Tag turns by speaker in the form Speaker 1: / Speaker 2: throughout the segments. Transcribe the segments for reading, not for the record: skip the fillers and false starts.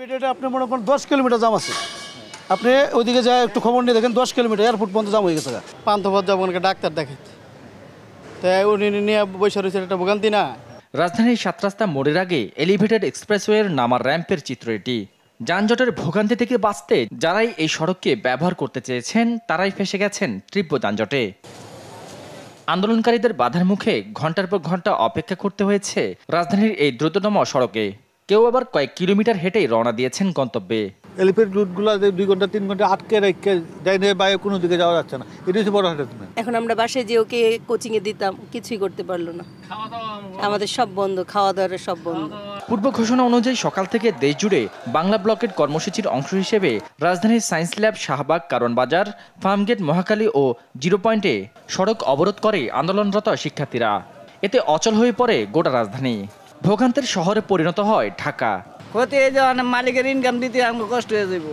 Speaker 1: এটা আপনি মনে করেন 10 কিলোমিটার জাম আছে। আপনি ওইদিকে যায় একটু খবর নিয়ে দেখেন 10 কিলোমিটার এয়ারপোর্ট পর্যন্ত জাম হয়ে গেছে।
Speaker 2: পান্থপথ যাবো ডাক্তার দেখে তাই উনি নিয়ে বসে রয়েছে, এটা ভোগান্তি না।
Speaker 3: রাজধানীর ৭ রাস্তা মোড়ের আগে এলিভেটেড এক্সপ্রেসওয়ের নামার র্যাম্পের চিত্র এটি। যানজটের ভোগান্তি থেকে বাঁচতে যারাই এই সড়ককে ব্যবহার করতে চেয়েছেন তারাই ফেঁসে গেছেন তীব্র যানজটে। আন্দোলনকারীদের বাধার মুখে ঘন্টার পর ঘন্টা অপেক্ষা করতে হয়েছে রাজধানীর এই দ্রুততম সড়কে। কেউ আবার কয়েক কিলোমিটার হেঁটেই রওনা দিয়েছেন গন্তব্যে।
Speaker 1: এলিফেন্ট রুটগুলো 2 ঘন্টা 3 ঘন্টা আটকে রেখে ডাইনে বাইরে কোনো দিকে যাওয়া যাচ্ছে না। এটা হচ্ছে বড় হাটের।
Speaker 4: এখন আমরা বাসায় যে ওকে কোচিংয়ে দিতাম, কিছুই করতে পারলো না। আমাদের সব বন্ধ, খাওয়া দাওয়ার সব বন্ধ।
Speaker 3: পূর্ব ঘোষণা অনুযায়ী সকাল থেকে দেশ জুড়ে বাংলা ব্লকের কর্মসূচির অংশ হিসেবে রাজধানীর সায়েন্স ল্যাব, শাহবাগ, কারণ বাজার, ফার্মগেট, মহাখালী ও 0 পয়েন্টে সড়ক অবরোধ করে আন্দোলনরত শিক্ষার্থীরা। এতে অচল হয়ে পড়ে গোটা রাজধানী। ভোগান্তের শহরে পরিণত হয় ঢাকা।
Speaker 2: ক্ষতি এই যে মালিকের ইনকাম দিতে আমাকে কষ্ট হয়ে যাব,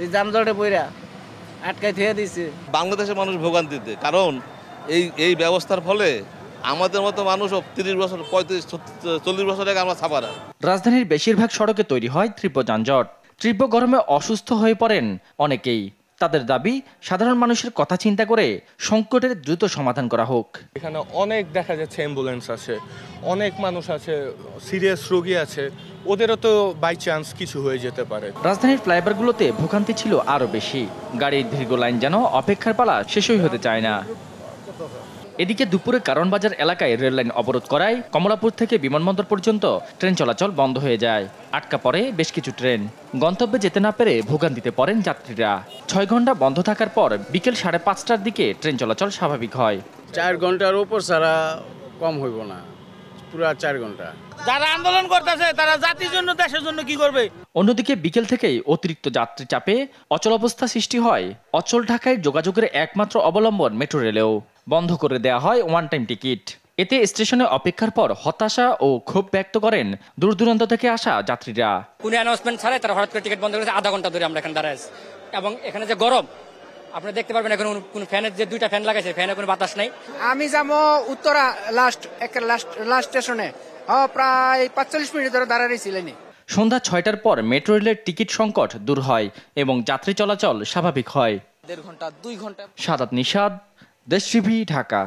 Speaker 2: এই জামজটে পইরা আটকাই থুয়ে দিছে।
Speaker 5: বাংলাদেশের মানুষ ভোগান্তিতে, কারণ এই ব্যবস্থার ফলে আমাদের মতো মানুষ 30 বছর 35-40 বছর আগে আমরা ছাপারা।
Speaker 3: রাজধানীর বেশিরভাগ সড়কে তৈরি হয় তীব্র যানজট। তীব্র গরমে অসুস্থ হয়ে পড়েন অনেকেই। তাদের দাবি, সাধারণ মানুষের কথা চিন্তা করে সংকটের দ্রুত সমাধান করা হোক।
Speaker 6: এখানে অনেক দেখা যাচ্ছে অ্যাম্বুলেন্স আছে, অনেক মানুষ আছে, সিরিয়াস রোগী আছে, ওদেরও তো বাই চান্স কিছু হয়ে যেতে পারে।
Speaker 3: রাজধানীর ফ্লাইওভারগুলোতে ভোগান্তি ছিল আরও বেশি। গাড়ির দীর্ঘ লাইন যেন অপেক্ষার পালা শেষই হতে চায় না। এদিকে দুপুরে কারণ বাজার এলাকায় রেললাইন অবরোধ করায় কমলাপুর থেকে বিমানবন্দর পর্যন্ত ট্রেন চলাচল বন্ধ হয়ে যায়। আটকা পড়ে বেশ কিছু ট্রেন। গন্তব্যে যেতে না পেরে ভোগান্তিতে পড়েন যাত্রীরা। 6 ঘন্টা বন্ধ থাকার পর বিকেল 5:30টার দিকে ট্রেন চলাচল স্বাভাবিক হয়।
Speaker 2: 4 ঘন্টার উপর ছাড়া কম হইব না, পুরা 4 ঘন্টা। যারা আন্দোলন করতেছে তারা জাতির জন্য, দেশের জন্য কি করবে?
Speaker 3: অন্যদিকে বিকেল থেকেই অতিরিক্ত যাত্রী চাপে অচল অবস্থা সৃষ্টি হয়। অচল ঢাকায় যোগাযোগের একমাত্র অবলম্বন মেট্রো রেলেও বন্ধ করে দেওয়া হয় ওয়ান টাইম টিকিট। এতে স্টেশনে অপেক্ষার পর হতাশা ও ক্ষোভ ব্যক্ত করেন দূর দূরান্ত থেকে আসা যাত্রীরা।
Speaker 7: কোনো অ্যানাউন্সমেন্ট ছাড়াই তারা হঠাৎ করে টিকিট বন্ধ করেছে। আধা ঘন্টা ধরে আমরা এখানে দাঁড়াই আছি, এবং এখানে যে গরম আপনি দেখতে পারবেন, এখন কোন ফ্যানের যে 2টা ফ্যান লাগাইছে, ফ্যানে কোনো বাতাস নাই।
Speaker 2: আমি যাবো উত্তরা লাস্ট স্টেশনে, প্রায় 45 মিনিট ধরে দাঁড়াই ছিলেন।
Speaker 3: সন্ধ্যা 6টার পর মেট্রো রেলের টিকিট সংকট দূর হয় এবং যাত্রী চলাচল স্বাভাবিক হয়।
Speaker 2: 1.5 ঘন্টা 2 ঘন্টা।
Speaker 3: সাদাত নিশাদ, দেশ টিভি, ঢাকা।